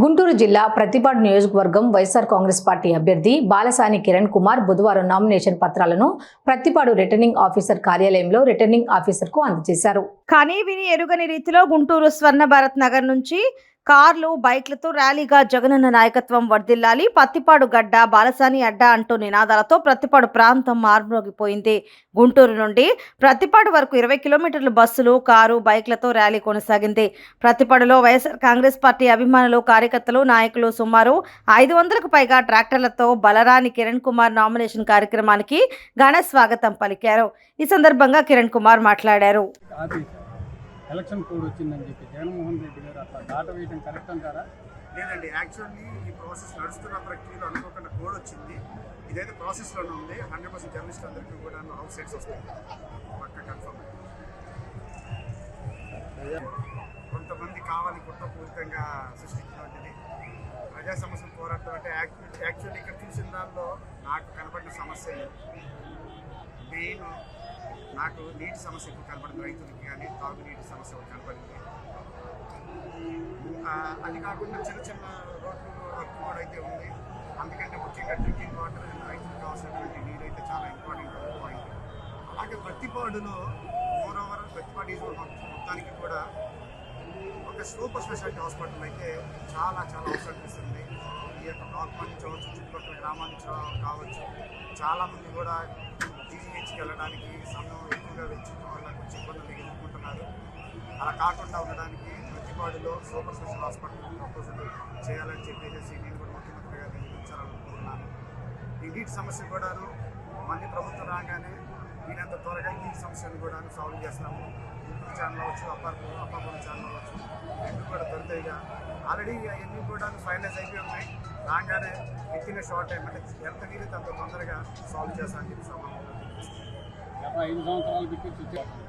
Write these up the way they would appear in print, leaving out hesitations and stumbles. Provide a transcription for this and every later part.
గుంటూరు జిల్లా ప్రతిపాడు నియోజకవర్గం వైఎస్ఆర్ కాంగ్రెస్ పార్టీ అభ్యర్థి బాలసాని కిరణ్ కుమార్ బుధవారం నామినేషన్ పత్రాలను ప్రతిపాడు రిటర్నింగ్ ఆఫీసర్ కార్యాలయంలో రిటర్నింగ్ ఆఫీసర్కు అందజేశారు. కానీ విని ఎరుగని రీతిలో గుంటూరు స్వర్ణ భారత్ నగర్ నుంచి కార్లు బైక్లతో ర్యాలీగా జగనన్న నాయకత్వం వర్ధిల్లాలి, పత్తిపాడు గడ్డ బాలసాని అడ్డా అంటూ నినాదాలతో ప్రతిపాడు ప్రాంతం మార్మోగిపోయింది. గుంటూరు నుండి ప్రతిపాడు వరకు 20 కిలోమీటర్ల బస్సులు, కారు, బైక్లతో ర్యాలీ కొనసాగింది. ప్రతిపాడులో వైఎస్ఆర్ కాంగ్రెస్ పార్టీ అభిమానులు, కార్యకర్తలు, నాయకులు సుమారు 500కు పైగా ట్రాక్టర్లతో బలరాని కిరణ్ కుమార్ నామినేషన్ కార్యక్రమానికి ఘన స్వాగతం పలికారు. ఈ సందర్భంగా కిరణ్ కుమార్ మాట్లాడారు. ఎలక్షన్ కోడ్ వచ్చిందని చెప్పి జగన్మోహన్ రెడ్డి గారు అట్లా దాట వేయడం కరెక్ట్ అంటారా? లేదండి, యాక్చువల్లీ ఈ ప్రాసెస్ నడుస్తున్న ప్రక్రియలో అనుకోకుండా కోడ్ వచ్చింది. ఇదైతే ప్రాసెస్లోనే ఉంది. 100% జర్నలిస్ట్ అందరికీ కూడా అవుట్ సైడ్స్ వస్తాయి, పక్క కన్ఫర్మ్. కొంతమంది కావాలి కుట్రపూరితంగా సృష్టించినటువంటిది ప్రజా సమస్యలు పోరాటం అంటే యాక్చువల్లీ ఇక్కడ చూసిన దానిలో నాకు కనపడిన సమస్య మెయిన్ నాకు నీటి సమస్య ఎక్కువ కనపడింది. రైతులకి కానీ తాగునీటి సమస్య కనపడింది. అది కాకుండా చిన్న చిన్న రోడ్లు వర్క్ కూడా అయితే ఉంది. అందుకంటే ముఖ్యంగా డ్రింకింగ్ వాటర్ రైతులకు కావాల్సినటువంటి నీరు అయితే చాలా ఇంపార్టెంట్ పాయింట్. అలాగే ప్రతిపాడులో మోరోవర్ ప్రతిపాడు మొత్తానికి కూడా ఒక సూపర్ స్పెషాలిటీ హాస్పిటల్ అయితే చాలా చాలా అవసరం ఇస్తుంది. ఈ యొక్క డాక్టర్ నుంచి అవచ్చు, చుట్టుపక్కల గ్రామాల నుంచి కావచ్చు, చాలామంది కూడా జీజీహెచ్కి వెళ్ళడానికి సమయం ఎక్కువగా వెచ్చించిన వాళ్ళకి వచ్చి ఇబ్బందులు ఎదుర్కొంటున్నారు. అలా కాకుండా ఉండడానికి ప్రతిపాడులో సూపర్ స్పెషల్ హాస్పిటల్ ప్రపోజల్ చేయాలని చెప్పేసి నేను కూడా ముఖ్యమంత్రి గారిని నిర్మించాలనుకుంటున్నాను. ఈ నీటి సమస్య కూడాను మళ్ళీ ప్రభుత్వం రాగానే వీరంత త్వరగా ఈ సమస్యను కూడా సాల్వ్ చేస్తాము. గుంటూరు ఛానల్ అవ్వచ్చు, అప్పాపురం ఛానల్ అవ్వచ్చు, రెండు కూడా దొరుకుతాయిగా. ఆల్రెడీ అవన్నీ కూడా ఫైనలైజ్ అయిపోయి ఉన్నాయి. రాగానే వితిన్ షార్ట్ టైం అంటే ఎంత వీలైతే అంత తొందరగా సాల్వ్ చేస్తామని చెప్పి సమాధానం. 5 సంవత్సరాలు పెట్టి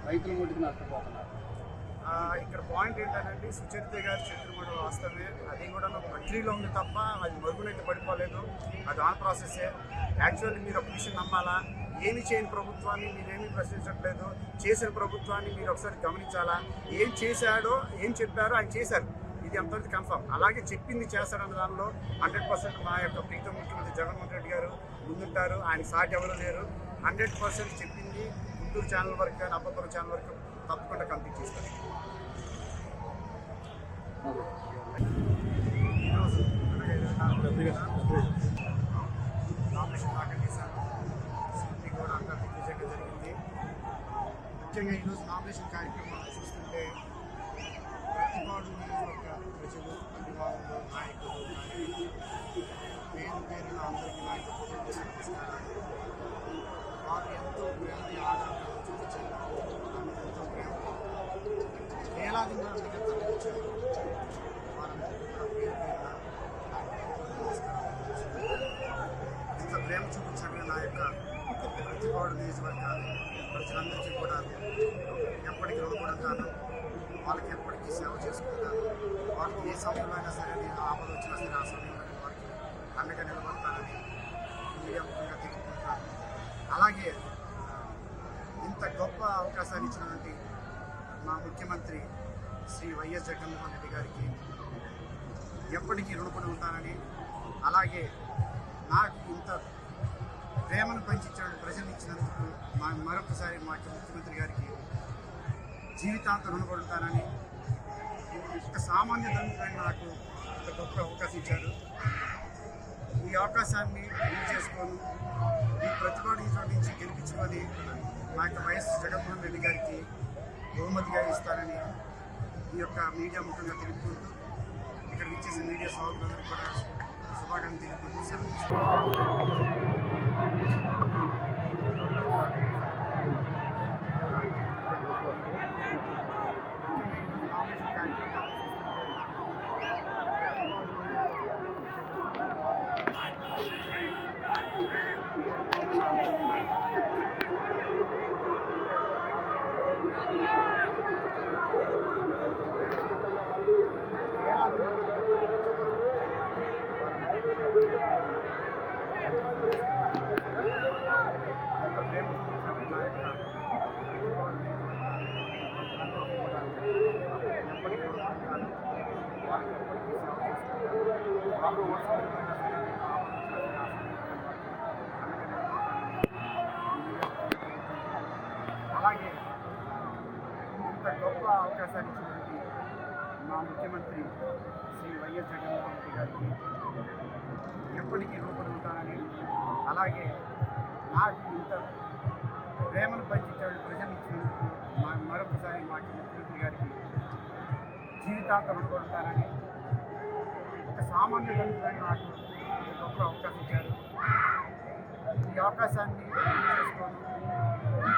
రైతులు ముట్టుకు నష్టపోతున్నారు. ఇక్కడ పాయింట్ ఏంటంటే సుచరిత గారి చరిత్ర కూడా వాస్తవమే. అది కూడా ప్రక్రియలో ఉంది తప్ప అది మరుగునైతే పడిపోలేదు. అది ఆన్ ప్రాసెస్సే. యాక్చువల్లీ మీరు ఒక విషయం నమ్మాలా, ఏమి చేయని ప్రభుత్వాన్ని మీరేమీ ప్రశ్నించట్లేదు. చేసిన ప్రభుత్వాన్ని మీరు ఒకసారి గమనించాలా. ఏం చేశాడో ఏం చెప్పారో ఆయన చేశారు, ఇది అంతవరకు కన్ఫర్మ్. అలాగే చెప్పింది చేస్తాడన్న దానిలో 100% మా యొక్క ప్రీతం ముఖ్యమంత్రి జగన్మోహన్ రెడ్డి గారు ముందుంటారు. ఆయన సాటి ఎవరు లేరు. 100% చెప్పింది గుంటూరు ఛానల్ వరకు కానీ అప్పాపురం ఛానల్ వరకు తప్పకుండా కంప్లీట్ చేస్తారు. ఈరోజు నామినేషన్ దాఖలు చేశాను. సిటీ కూడా అంతా దిగ్విజయంగా జరిగింది. ముఖ్యంగా ఈరోజు నామినేషన్ కార్యక్రమాలు చూస్తుంటే ప్రతిపాడు నియోజకవర్గ ప్రజలు, అభిమానులు, నాయకులు, పేరున అందరికీ నా యొక్క నమస్కారం. వారు ఎంతో ప్రేమని ఆధారంగా చూపించారు. ఎంతో ప్రేమ వేలాది మందిగా తరలించారు. వారందరికీ కూడా పేరున నమస్కారం. ఇంత ప్రేమ చూపించాలని నా యొక్క ప్రతిపాడు నియోజకవర్గ ప్రజలందరికీ కూడా ఎప్పటికీ రుణపడతాను. వాళ్ళకి ఎప్పటికీ సేవ చేసుకుంటాను. వాళ్ళకి ఏ సమయంలో అయినా సరే, ఆపద వచ్చినా సరే ఆ సమయంలో వారికి అండగా నిలబడతానని మీడియా ముఖ్యంగా తెలుపుకుంటున్నాను. అలాగే ఇంత గొప్ప అవకాశాన్ని ఇచ్చినటువంటి మా ముఖ్యమంత్రి శ్రీ వైఎస్ జగన్మోహన్ రెడ్డి గారికి ఎప్పటికీ రుణపడి ఉంటానని, అలాగే నాకు ఇంత ప్రేమను పంచించిన ప్రజలు ఇచ్చినందుకు మరొకసారి మా ముఖ్యమంత్రి గారికి జీవితాంతం రుణపడి ఉంటానని, ఒక సామాన్య ధనికుడైన నాకు ఒక గొప్ప అవకాశం ఇచ్చారు. ఈ అవకాశాన్ని యూజ్ చేసుకొని ఈ ప్రతిపాడు నుంచి గెలిపించుకొని మా యొక్క వైఎస్ జగన్మోహన్ రెడ్డి గారికి బహుమతిగా ఇస్తానని ఈ యొక్క మీడియా ముఖ్యంగా తెలుపుకుంటూ, ఇక్కడ ఇచ్చేసిన మీడియా సోదరులందరూ కూడా శుభాకాంక్షలు తెలుపుకుంటూ సెలవు. వాళ్ళు ఓడిపోయినా సరే నేను ఆమోదించాల్సిన అలాగే ఇంత గొప్ప అవకాశాన్ని ఇచ్చినటువంటి మా ముఖ్యమంత్రి శ్రీ వైఎస్ జగన్మోహన్ రెడ్డి గారికి ఎప్పటికీ రూపడి ఉంటానని, అలాగే నాకు ఇంత ప్రేమను పంచించాడు ప్రజలు ఇచ్చినందుకు మరొకసారి మా ముఖ్యమంత్రి గారికి జీవితాంతం రుణపడతానని, ఒక సామాన్య దళితులని నాకు ఇంత గొప్ప అవకాశం ఇచ్చారు. ఈ అవకాశాన్ని చేసుకొని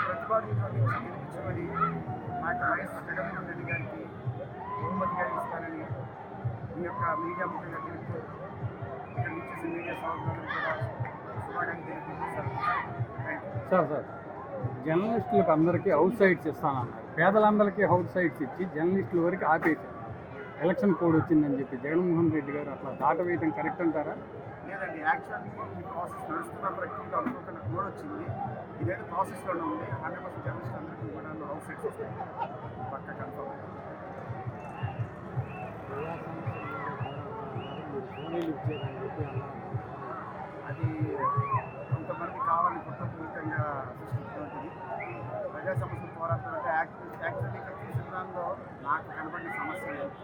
ప్రతిపాదించి గెలిపించుకొని మా యొక్క వైఎస్ జగన్మోహన్ రెడ్డి గారికి బహుమతిగా ఇస్తానని ఈ యొక్క మీడియా ముఖ్యంగా తెలుపుతూ ఇక్కడ ఇచ్చేసిన మీడియా సోదరులకు కూడా శుభాకాంక్షలు తెలియజేస్తారు. సార్ జర్నలిస్టులకు అందరికీ హౌస్ సైట్స్ ఇస్తానన్నారు. పేదలందరికీ హౌస్ సైట్స్ ఇచ్చి జర్నలిస్టుల వరకు ఆపేశారు. ఎలక్షన్ కోడ్ వచ్చిందని చెప్పి జగన్మోహన్ రెడ్డి గారు అట్లా దాటవేయడం కరెక్ట్ అంటారా? లేదండి, యాక్చువల్లీ ఈ ప్రాసెస్ నడుస్తున్న ప్రక్రియలో అనుకోకుండా కోడ్ వచ్చింది. ఇదైతే ప్రాసెస్లోనే ఉంది. 100% జర్నలిస్ట్ అందరికీ కూడా హౌస్ సైట్స్ వస్తాయి, పక్క కన్ఫర్మ్. అది కొంతమంది కావాలని కుట్రపూరితంగా సృష్టించినటువంటిది. ప్రజా సమస్యల పోరాటం అంటే యాక్చువల్లీ ఇక్కడ చూసిన దానిలో నాకు కనబడిన సమస్య లేదు.